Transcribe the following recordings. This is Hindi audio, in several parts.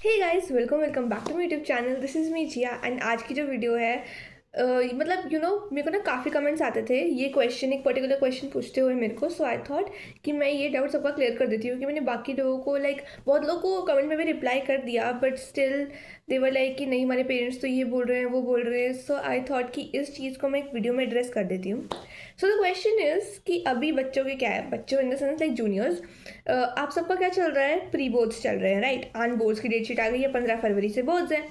Hey guys, welcome back to my YouTube channel. This is me Jiya and आज की जो वीडियो है मतलब मेरे को ना काफ़ी कमेंट्स आते थे ये क्वेश्चन, एक पर्टिकुलर क्वेश्चन पूछते हुए मेरे को। सो आई थॉट कि मैं ये डाउट सबका क्लियर कर देती हूँ कि मैंने बाकी लोगों को बहुत लोगों को कमेंट में भी रिप्लाई कर दिया, but still they were like कि नहीं, हमारे पेरेंट्स तो ये बोल रहे हैं, वो बोल रहे हैं। सो आई थॉट कि इस चीज़ को मैं एक वीडियो में एड्रेस कर देती हूँ। सो द क्वेश्चन इज़ कि अभी बच्चों के क्या है, बच्चों in the sense like juniors, आप सबका क्या चल रहा है, प्री बोर्ड्स चल रहे हैं, राइट। आन बोर्ड्स की डेट शीट आ गई है, 15 फरवरी से बोर्ड्स हैं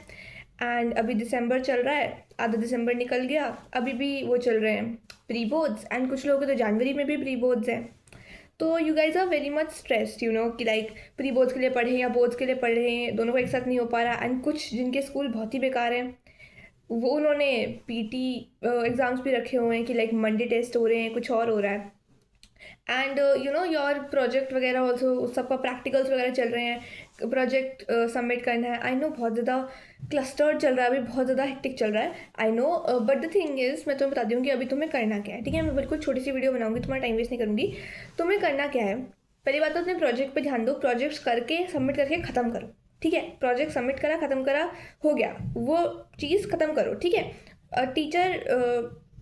एंड अभी दिसंबर चल रहा है, आधा दिसंबर निकल गया, अभी भी वो चल रहे हैं प्री बोर्ड्स एंड कुछ लोगों के तो जनवरी में भी प्री बोर्ड्स हैं। तो you guys are very much stressed, कि लाइक प्री बोर्ड्स के लिए पढ़े या बोर्ड्स के लिए पढ़े, दोनों को एक साथ नहीं हो पा रहा। एंड कुछ जिनके स्कूल बहुत ही बेकार हैं, वो उन्होंने पीटी एग्ज़ाम्स भी रखे हुए हैं कि लाइक मंडे टेस्ट हो रहे हैं, कुछ और हो रहा है। एंड योर प्रोजेक्ट वगैरह ऑल्सो, सबका प्रैक्टिकल्स वगैरह चल रहे हैं, प्रोजेक्ट सबमिट करना है। आई नो बहुत ज़्यादा क्लस्टर्ड चल रहा है, अभी बहुत ज़्यादा हेक्टिक चल रहा है, I know. But the thing is, मैं तुम्हें बता दूँ कि अभी तुम्हें करना क्या है, ठीक है। मैं बिल्कुल छोटी सी वीडियो बनाऊंगी, तुम्हारा टाइम वेस्ट नहीं करूँगी। तुम्हें करना क्या है, पहली बात तो अपने प्रोजेक्ट पे ध्यान दो, प्रोजेक्ट्स करके सबमिट करके ख़त्म करो, ठीक है। प्रोजेक्ट सबमिट करा, ख़त्म करा, हो गया, वो चीज़ ख़त्म करो, ठीक है। टीचर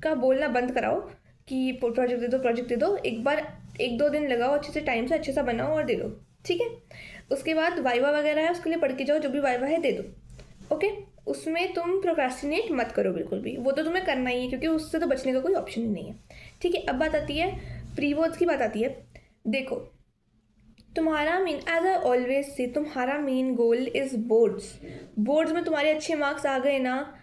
का बोलना बंद कराओ कि प्रोजेक्ट दे दो, प्रोजेक्ट दे दो। एक बार 1-2 दिन लगाओ, अच्छे से टाइम से अच्छे सा बनाओ और दे दो, ठीक है। उसके बाद वाइवा वगैरह है, उसके लिए पढ़ के जाओ, जो भी वाइवा है दे दो, ओके। उसमें तुम प्रोक्रेस्टिनेट मत करो बिल्कुल भी, वो तो तुम्हें करना ही है क्योंकि उससे तो बचने का कोई ऑप्शन ही नहीं है, ठीक है। अब बात आती है प्री बोर्ड्स की, बात आती है। देखो, तुम्हारा main, as I always say, तुम्हारा main goal is boards. Boards में तुम्हारे अच्छे मार्क्स आ गए ना,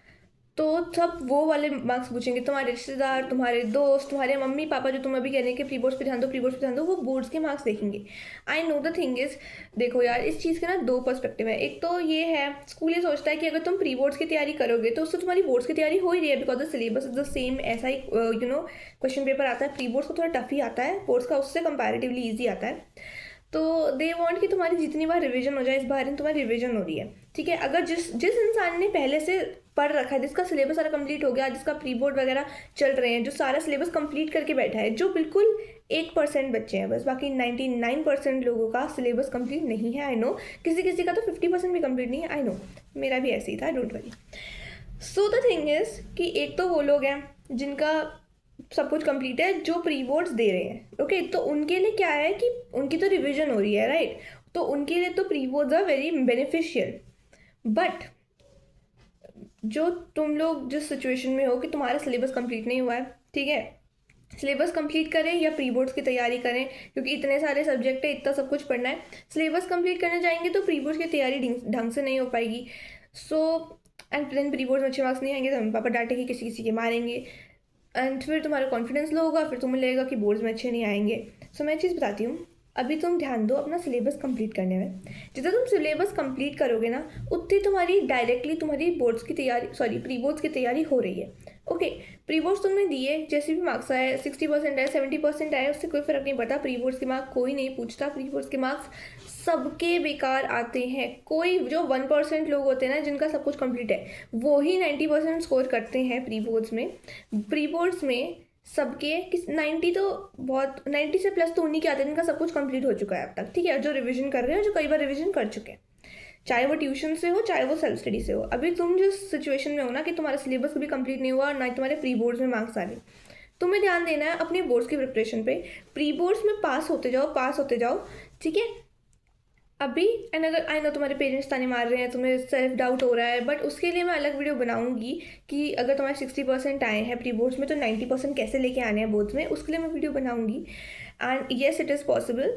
तो सब वो वाले मार्क्स पूछेंगे, तुम्हारे रिश्तेदार, तुम्हारे दोस्त, तुम्हारे मम्मी पापा, जो तुम अभी कह रहे हैं कि प्री बोर्ड्स पे ध्यान दो, प्री बोर्ड्स पे ध्यान दो, वो बोर्ड्स के मार्क्स देखेंगे। I know the thing is, देखो यार, इस चीज़ के ना दो पर्सपेक्टिव है। एक तो ये है, स्कूल ये सोचता है कि अगर तुम प्री बोर्ड्स की तैयारी करोगे तो उससे तुम्हारी बोर्ड्स की तैयारी हो ही रही है, because the syllabus is the same. ऐसा ही क्वेश्चन पेपर आता है, प्री बोर्ड्स का थोड़ा टफ ही आता है, बोर्ड्स का उससे कंपैरेटिवली ईजी आता है। तो दे वांट कि तुम्हारी जितनी बार रिवीजन हो जाए, इस बार तुम्हारी रिवीजन हो रही है, ठीक है। अगर जिस जिस इंसान ने पहले से पढ़ रखा है, जिसका सिलेबस सारा कंप्लीट हो गया, जिसका प्री बोर्ड वगैरह चल रहे हैं, जो सारा सिलेबस कंप्लीट करके बैठा है, जो बिल्कुल 1% बच्चे हैं बस, बाकी 99% लोगों का सिलेबस कंप्लीट नहीं है। आई नो, किसी किसी का तो 50% भी कंप्लीट नहीं है, आई नो, मेरा भी ऐसे ही था, don't worry. So the thing is कि एक तो वो लोग हैं जिनका सब कुछ कंप्लीट है, जो प्री बोर्ड्स दे रहे हैं, ओके। तो उनके लिए क्या है कि उनकी तो रिवीजन हो रही है, राइट। तो उनके लिए तो pre boards are very beneficial. But जो तुम लोग जिस सिचुएशन में हो कि तुम्हारा सिलेबस कंप्लीट नहीं हुआ है, ठीक है, सिलेबस कंप्लीट करें या प्री बोर्ड्स की तैयारी करें, क्योंकि इतने सारे सब्जेक्ट है, इतना सब कुछ पढ़ना है। सिलेबस कंप्लीट करने जाएंगे तो प्री बोर्ड्स की तैयारी ढंग से नहीं हो पाएगी। So and then pre boards में अच्छे मार्क्स नहीं आएंगे तो हम पापा डांटेंगे, किसी किसी के मारेंगे, एंड फिर तुम्हारा कॉन्फिडेंस लो होगा, फिर तुम्हें लगेगा कि बोर्ड्स में अच्छे नहीं आएंगे। सो मैं एक चीज़ बताती हूँ, अभी तुम ध्यान दो अपना सिलेबस कंप्लीट करने में। जितना तुम सिलेबस कंप्लीट करोगे ना, उतनी तुम्हारी डायरेक्टली तुम्हारी बोर्ड्स की तैयारी, सॉरी, प्री बोर्ड्स की तैयारी हो रही है, ओके। प्री बोर्ड्स तुमने दिए, जैसे भी मार्क्स आए, 60% आए, 70% आए, उससे कोई फर्क नहीं पड़ता। प्री बोर्ड्स के मार्क्स कोई नहीं पूछता, प्री बोर्ड्स के मार्क्स सबके बेकार आते हैं। कोई जो 1% लोग होते हैं ना, जिनका सब कुछ कंप्लीट है, वो ही 90% स्कोर करते हैं प्री बोर्ड्स में। प्री बोर्ड्स में सबके 90 तो बहुत, 90 से प्लस तो उन्हीं के आते हैं जिनका सब कुछ कंप्लीट हो चुका है अब तक, ठीक है, जो रिवीजन कर रहे हैं, जो कई बार रिवीजन कर चुके हैं, चाहे वो ट्यूशन से हो, चाहे वो सेल्फ स्टडी से हो। अभी तुम जिस सिचुएशन में हो ना कि तुम्हारा सिलेबस भी कंप्लीट नहीं हुआ और ना तुम्हारे प्री बोर्ड्स में मार्क्स आ रहे, तुम्हें ध्यान देना है अपने बोर्ड्स की प्रिपरेशन पे। प्री बोर्ड्स में पास होते जाओ, पास होते जाओ, ठीक है। अभी एंड अगर आई नो तुम्हारे पेरेंट्स ताने मार रहे हैं, तुम्हें सेल्फ डाउट हो रहा है, बट उसके लिए मैं अलग वीडियो बनाऊंगी कि अगर तुम्हारे 60% आए हैं प्री बोर्ड्स में तो 90% कैसे लेके आने हैं बोर्ड्स में, उसके लिए मैं वीडियो बनाऊंगी। And yes, it is possible.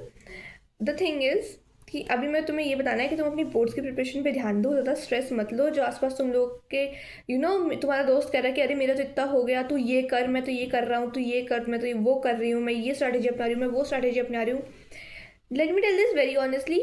The thing is कि अभी मैं तुम्हें ये बताना है कि तुम अपनी बोर्ड्स की प्रिपरेशन पे ध्यान दो, ज़्यादा स्ट्रेस मत लो। जो आसपास तुम लोग के तुम्हारा दोस्त कह रहा है कि अरे मेरा तो इतना हो गया, तू ये कर, मैं तो ये कर रहा हूँ, तू ये कर, मैं तो ये वो कर रही हूँ, मैं ये स्ट्रैटेजी अपना रही हूँ, मैं वो स्ट्रैटेजी अपना रही हूँ। Let me tell this very honestly,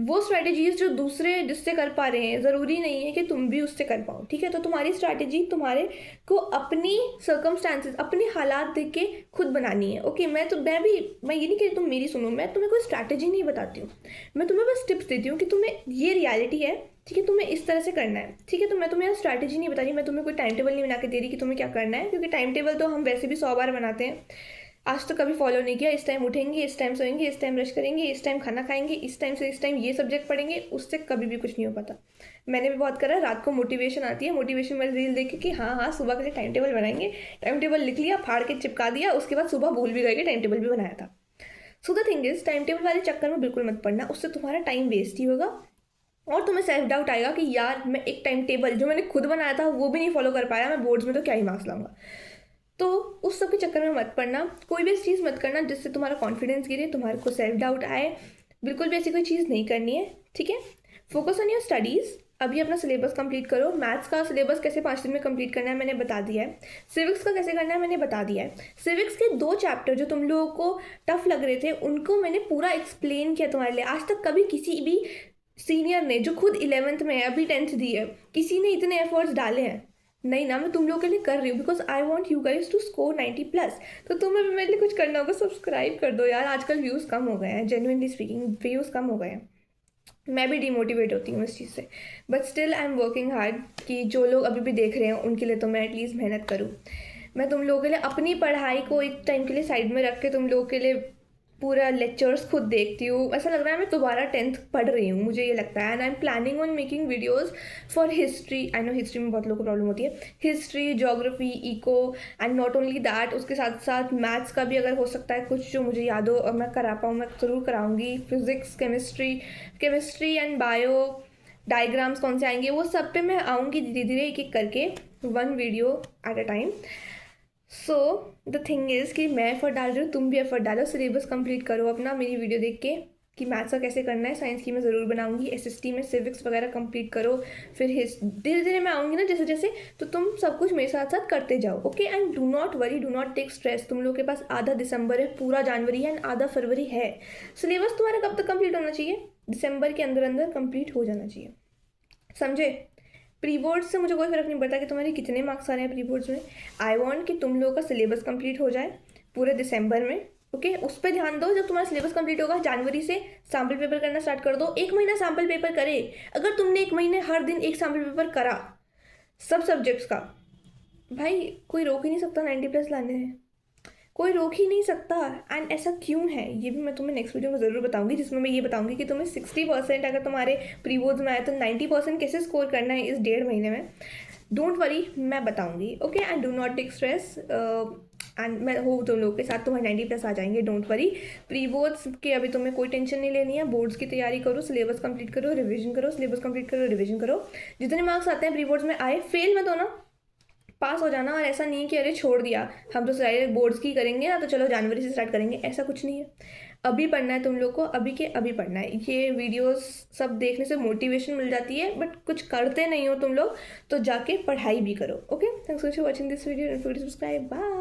वो स्ट्रैटेजीज जो दूसरे जिससे कर पा रहे हैं, ज़रूरी नहीं है कि तुम भी उससे कर पाओ, ठीक है। तो तुम्हारी स्ट्रैटेजी तुम्हारे को अपनी सर्कमस्टांसेस, अपने हालात देख के खुद बनानी है, ओके। मैं ये नहीं कि तुम मेरी सुनो, मैं तुम्हें कोई स्ट्रैटेजी नहीं बताती हूँ, मैं तुम्हें बस टिप्स देती हूँ कि तुम्हें ये रियलिटी है, ठीक है, तुम्हें इस तरह से करना है, ठीक है। तो मैं तुम्हें स्ट्रैटेजी नहीं बता रही, मैं तुम्हें कोई टाइम टेबल नहीं बना के दे रही कि तुम्हें क्या करना है, क्योंकि टाइम टेबल तो हम वैसे भी 100 बार बनाते हैं। आज तो कभी फॉलो नहीं किया, इस टाइम उठेंगे, इस टाइम सोएंगे, इस टाइम ब्रश करेंगे, इस टाइम खाना खाएंगे, इस टाइम से इस टाइम ये सब्जेक्ट पढ़ेंगे, उससे कभी भी कुछ नहीं हो पाता। मैंने भी बहुत करा, रात को मोटिवेशन आती है, मोटिवेशन वाली रील देख के कि हाँ हाँ सुबह के लिए टाइम टेबल बनाएंगे, टाइम टेबल लिख लिया, फाड़ के चिपका दिया, उसके बाद सुबह भूल भी गए कि टाइम टेबल भी बनाया था। So the thing is, time table वाले चक्कर में बिल्कुल मत पड़ना, उससे तुम्हारा टाइम वेस्ट ही होगा और तुम्हें सेल्फ डाउट आएगा कि यार मैं एक टाइम टेबल जो मैंने खुद बनाया था वो भी नहीं फॉलो कर पाया, मैं बोर्ड्स में तो क्या ही मार्क्स लाऊंगा। तो उस सब के चक्कर में मत पड़ना, कोई भी ऐसी चीज़ मत करना जिससे तुम्हारा कॉन्फिडेंस गिरे, तुम्हारे को सेल्फ डाउट आए, बिल्कुल भी ऐसी कोई चीज़ नहीं करनी है, ठीक है। Focus on your studies. अभी अपना सिलेबस कंप्लीट करो। मैथ्स का सिलेबस कैसे 5 दिन में कंप्लीट करना है मैंने बता दिया है। सिविक्स का कैसे करना है मैंने बता दिया है। सिविक्स के 2 चैप्टर जो तुम लोगों को टफ लग रहे थे उनको मैंने पूरा एक्सप्लेन किया तुम्हारे लिए। आज तक कभी किसी भी सीनियर ने, जो खुद 11th में है, अभी 10th दी है, किसी ने इतने एफर्ट्स डाले हैं नहीं ना। मैं तुम लोगों के लिए कर रही हूँ because I want you guys to score 90+। तो तुम्हें भी मेरे लिए कुछ करना होगा, सब्सक्राइब कर दो यार। आजकल व्यूज़ कम हो गए हैं, जेन्युइनली स्पीकिंग व्यूज़ कम हो गए हैं। मैं भी डिमोटिवेट होती हूँ इस चीज़ से, but still I am working hard कि जो लोग अभी भी देख रहे हैं उनके लिए तो मैं एटलीस्ट मेहनत करूँ। मैं तुम लोगों के लिए अपनी पढ़ाई को एक टाइम के लिए साइड में रख के तुम लोगों के लिए पूरा लेक्चर्स खुद देखती हूँ। ऐसा लग रहा है मैं दोबारा 10th पढ़ रही हूँ, मुझे ये लगता है। And I am planning on making videos for history. I know history में बहुत लोगों को प्रॉब्लम होती है, history, geography, eco, and not only that, उसके साथ साथ मैथ्स का भी अगर हो सकता है कुछ जो मुझे याद हो और मैं करा पाऊँ मैं ज़रूर कराऊँगी। Physics, chemistry and bio, diagrams कौन से आएंगे वो सब पे मैं आऊँगी धीरे धीरे, एक एक करके, 1 video at a time. So the thing is कि मैं एफर्ट डाल रही हूँ, तुम भी एफर्ट डालो। सिलेबस कंप्लीट करो अपना मेरी वीडियो देख के कि मैथ्स का कैसे करना है। साइंस की मैं ज़रूर बनाऊंगी, एसएसटी में सिविक्स वगैरह कंप्लीट करो। फिर धीरे धीरे मैं आऊँगी ना जैसे जैसे, तो तुम सब कुछ मेरे साथ साथ करते जाओ, okay. And do not worry, do not take stress. तुम लोग के पास आधा दिसंबर है, पूरा जनवरी है एंड आधा फरवरी है। सिलेबस तुम्हारा कब तक कंप्लीट होना चाहिए? दिसंबर के अंदर अंदर कंप्लीट हो जाना चाहिए, समझे। प्री बोर्ड से मुझे कोई फ़र्क नहीं पड़ता कि तुम्हारे कितने मार्क्स आ रहे हैं प्री बोर्ड्स में। आई वांट कि तुम लोगों का सिलेबस कंप्लीट हो जाए पूरे दिसंबर में, ओके। उस पर ध्यान दो। जब तुम्हारा सिलेबस कंप्लीट होगा जनवरी से सैम्पल पेपर करना स्टार्ट कर दो। 1 महीना सैम्पल पेपर करे। अगर तुमने 1 महीने हर दिन एक सैम्पल पेपर करा सब सब्जेक्ट्स का, भाई कोई रोक ही नहीं सकता 90+ लाने हैं, कोई रोक ही नहीं सकता। एंड ऐसा क्यों है ये भी मैं तुम्हें नेक्स्ट वीडियो में ज़रूर बताऊंगी, जिसमें मैं ये बताऊंगी कि तुम्हें 60% अगर तुम्हारे प्री बोर्ड्स में आए तो 90% कैसे स्कोर करना है इस 1.5 महीने में। डोंट वरी, मैं बताऊंगी, okay. And do not take stress. And मैं हूँ तुम लोग के साथ, तुम्हारे 90+ आ जाएंगे, डोंट वरी। प्री बोर्ड्स के अभी तुम्हें कोई टेंशन नहीं लेनी है। बोर्ड्स की तैयारी करो, सिलेबस कंप्लीट करो, रिविजन करो, सिलेबस कंप्लीट करो, रिविजन करो। जितने मार्क्स आते हैं प्री बोर्ड्स में आए, फेल मत होना, पास हो जाना। और ऐसा नहीं कि अरे छोड़ दिया, हम तो सारे बोर्ड्स की करेंगे ना तो चलो जनवरी से स्टार्ट करेंगे, ऐसा कुछ नहीं है। अभी पढ़ना है तुम लोग को, अभी के अभी पढ़ना है। ये वीडियोस सब देखने से मोटिवेशन मिल जाती है, बट कुछ करते नहीं हो तुम लोग, तो जाके पढ़ाई भी करो, okay. Thanks for watching this video, don't forget to subscribe, bye.